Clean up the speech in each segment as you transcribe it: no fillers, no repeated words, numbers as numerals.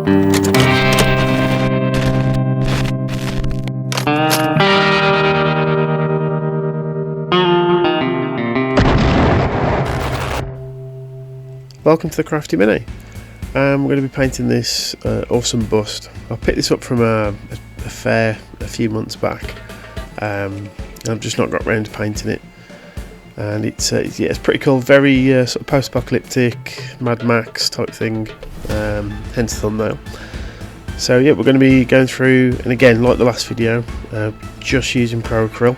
Welcome to the Crafty Mini. We're going to be painting this awesome bust. I picked this up from a fair a few months back. I've just not got round to painting it, and it's pretty cool. Very sort of post-apocalyptic, Mad Max type thing. Hence the thumbnail. So yeah, we're going to be going through, and again, like the last video, just using Pro Acryl.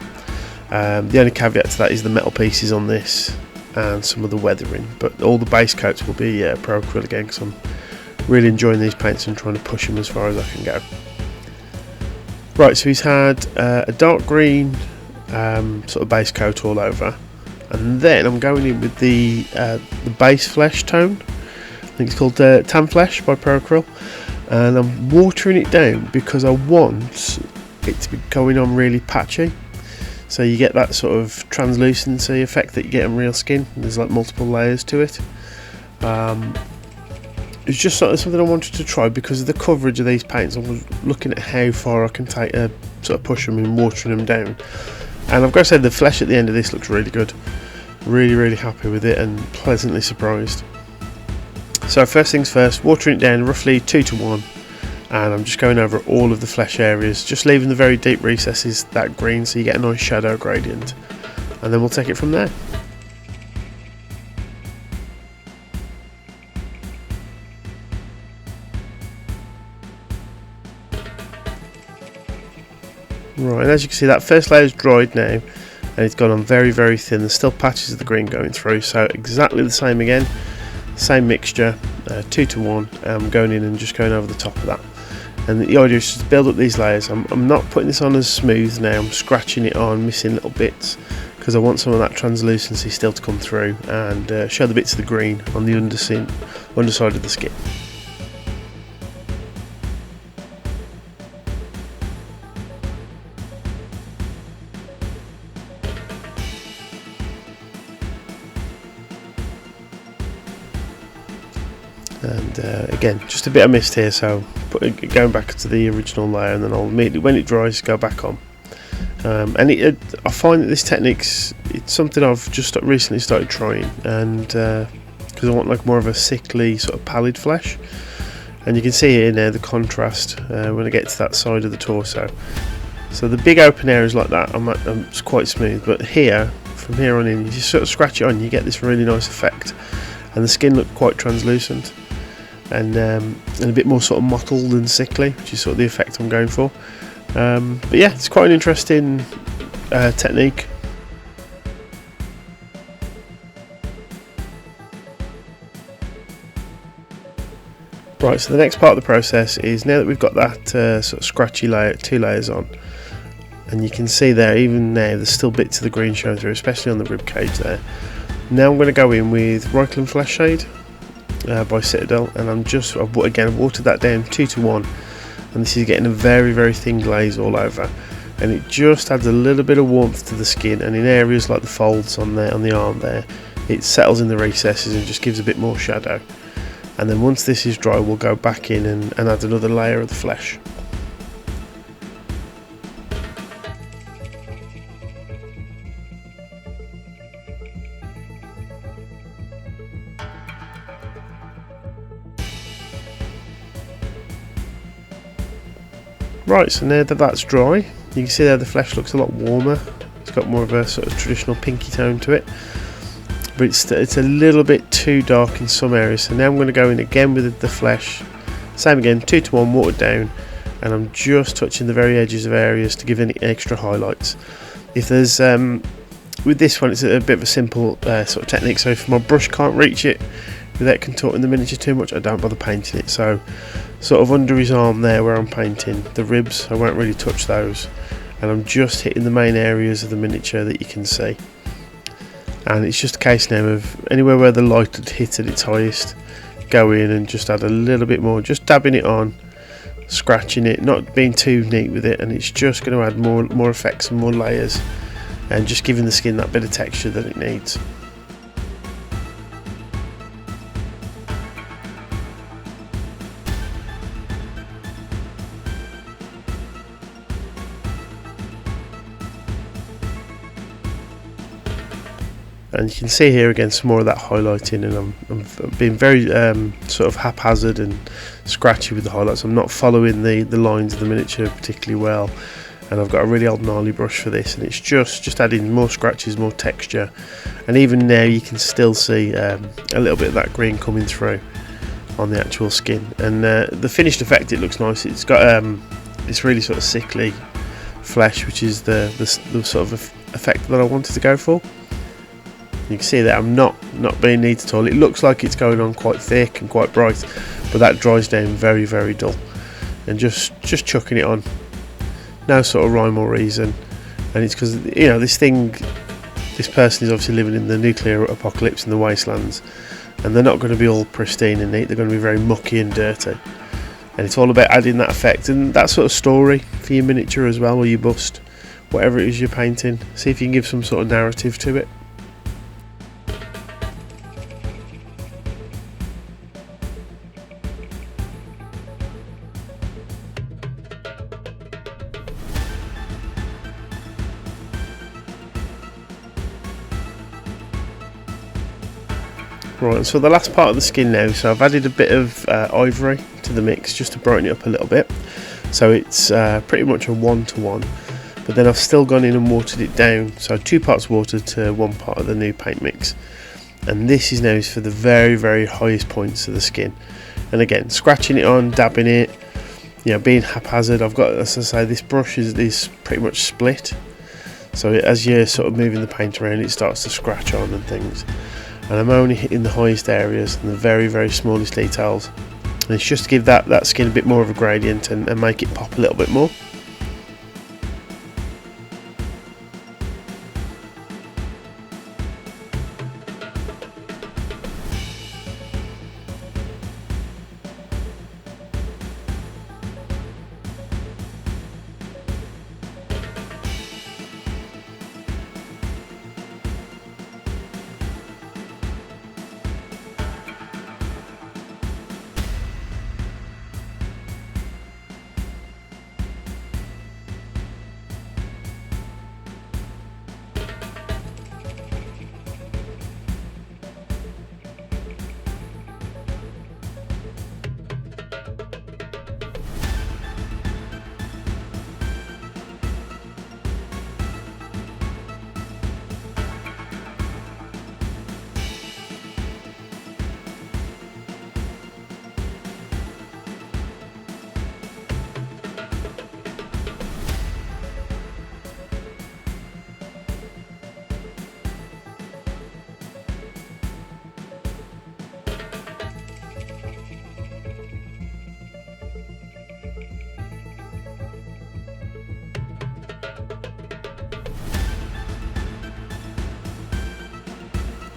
The only caveat to that is the metal pieces on this and some of the weathering, but all the base coats will be Pro Acryl again, because I'm really enjoying these paints and trying to push them as far as I can go. Right, so he's had a dark green sort of base coat all over, and then I'm going in with the base flesh tone. I think it's called Tan Flesh by Pro Acryl, and I'm watering it down because I want it to be going on really patchy. So you get that sort of translucency effect that you get on real skin. There's like multiple layers to it. It's just sort of something I wanted to try because of the coverage of these paints. I was looking at how far I can take sort of push them and watering them down. And I've got to say the flesh at the end of this looks really good. Really happy with it and pleasantly surprised. So first things first, watering it down roughly 2 to 1. And I'm just going over all of the flesh areas, just leaving the very deep recesses that green so you get a nice shadow gradient, and then we'll take it from there. Right, and as you can see, that first layer is dried now and it's gone on very thin. There's still patches of the green going through, so exactly the same again, same mixture, 2 to 1. I'm going in and just going over the top of that. And the idea is just to build up these layers. I'm not putting this on as smooth now, I'm scratching it on, missing little bits, because I want some of that translucency still to come through and show the bits of the green on the underside of the skin. And again, just a bit of mist here, so going back to the original layer, and then I'll immediately, when it dries, go back on. And I find that this technique's, it's something I've just recently started trying, and because I want like more of a sickly sort of pallid flesh, and you can see here now the contrast when I get to that side of the torso. So the big open areas like that, it's quite smooth, but here, from here on in, you just sort of scratch it on, you get this really nice effect, and the skin looked quite translucent. And a bit more sort of mottled and sickly, which is sort of the effect I'm going for. But yeah, it's quite an interesting technique. Right, so the next part of the process is, now that we've got that sort of scratchy layer, 2 layers on, and you can see there, even now, there's still bits of the green showing through, especially on the rib cage there. Now I'm going to go in with Resin Flesh Shade by Citadel, and I've watered that down 2 to 1, and this is getting a very thin glaze all over, and it just adds a little bit of warmth to the skin, and in areas like the folds on the arm there, it settles in the recesses and just gives a bit more shadow. And then once this is dry, we'll go back in and add another layer of the flesh. Right, so now that that's dry, you can see there the flesh looks a lot warmer. It's got more of a sort of traditional pinky tone to it, but it's a little bit too dark in some areas. So now I'm going to go in again with the flesh, same again, 2 to 1, watered down, and I'm just touching the very edges of areas to give any extra highlights. If there's with this one, it's a bit of a simple sort of technique, so if my brush can't reach it without contorting the miniature too much, I don't bother painting it. So sort of under his arm there where I'm painting, the ribs, I won't really touch those, and I'm just hitting the main areas of the miniature that you can see. And it's just a case now of anywhere where the light had hit at its highest, go in and just add a little bit more, just dabbing it on, scratching it, not being too neat with it, and it's just going to add more effects and more layers, and just giving the skin that bit of texture that it needs. and you can see here again some more of that highlighting, and I'm being very sort of haphazard and scratchy with the highlights. I'm not following the lines of the miniature particularly well, and I've got a really old gnarly brush for this, and it's just adding more scratches, more texture, and even now you can still see a little bit of that green coming through on the actual skin. And the finished effect, it looks nice. It's got this really sort of sickly flesh, which is the sort of effect that I wanted to go for. You can see that I'm not being neat at all. It looks like it's going on quite thick and quite bright, but that dries down very, very dull, and just chucking it on, no sort of rhyme or reason. And it's because, you know, this person is obviously living in the nuclear apocalypse in the wastelands, and they're not going to be all pristine and neat. They're going to be very mucky and dirty, and it's all about adding that effect and that sort of story for your miniature as well, or your bust, whatever it is you're painting. See if you can give some sort of narrative to it. Right, so the last part of the skin now, so I've added a bit of ivory to the mix just to brighten it up a little bit, so it's pretty much a 1-to-1, but then I've still gone in and watered it down, so 2 parts water to 1 part of the new paint mix, and this is now for the very, very highest points of the skin. And again, scratching it on, dabbing it, you know, being haphazard. I've got, as I say, this brush is pretty much split, so as you're sort of moving the paint around, it starts to scratch on and things. And I'm only hitting the highest areas and the very, very smallest details, and it's just to give that skin a bit more of a gradient and make it pop a little bit more.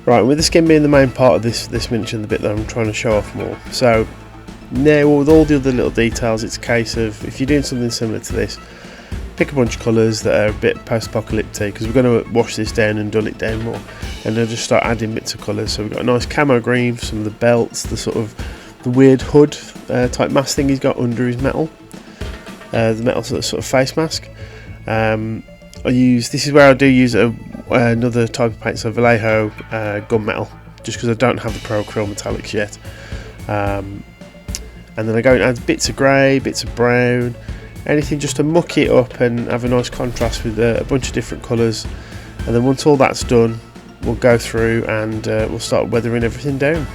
Right, with the skin being the main part of this miniature, the bit that I'm trying to show off more. So now with all the other little details, it's a case of, if you're doing something similar to this, pick a bunch of colours that are a bit post-apocalyptic, because we're going to wash this down and dull it down more, and then just start adding bits of colours. So we've got a nice camo green for some of the belts, the sort of the weird hood type mask thing he's got under his metal, the metal sort of face mask. This is where I do use another type of paint, so Vallejo gunmetal, just because I don't have the Pro Acryl metallics yet. And then I go and add bits of grey, bits of brown, anything just to muck it up and have a nice contrast with a bunch of different colours. And then once all that's done, we'll go through and we'll start weathering everything down.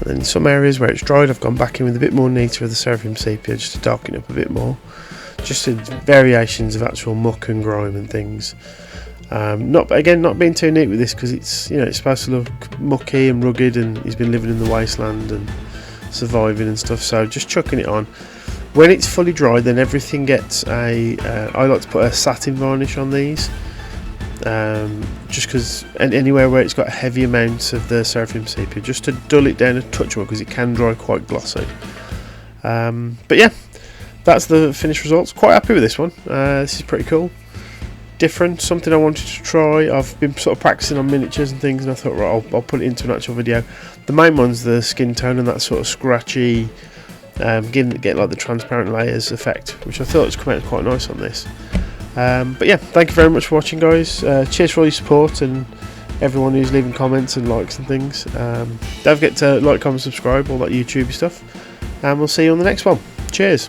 And then in some areas where it's dried, I've gone back in with a bit more neater of the Seraphim sepia just to darken it up a bit more. Just variations of actual muck and grime and things. Not being too neat with this because it's, you know, it's supposed to look mucky and rugged, and he's been living in the wasteland and surviving and stuff. So just chucking it on. When it's fully dried, then everything gets I like to put a satin varnish on these, just because, and anywhere where it's got a heavy amount of the Seraphim sepia, just to dull it down a touch more because it can dry quite glossy. But yeah, that's the finished results. Quite happy with this one. This is pretty cool, different, something I wanted to try. I've been sort of practicing on miniatures and things, and I thought, right, I'll put it into an actual video. The main one's the skin tone and that sort of scratchy, get like the transparent layers effect, which I thought was come out quite nice on this. But yeah, thank you very much for watching, guys. Cheers for all your support and everyone who's leaving comments and likes and things. Don't forget to like, comment, subscribe, all that YouTubey stuff, and we'll see you on the next one. Cheers.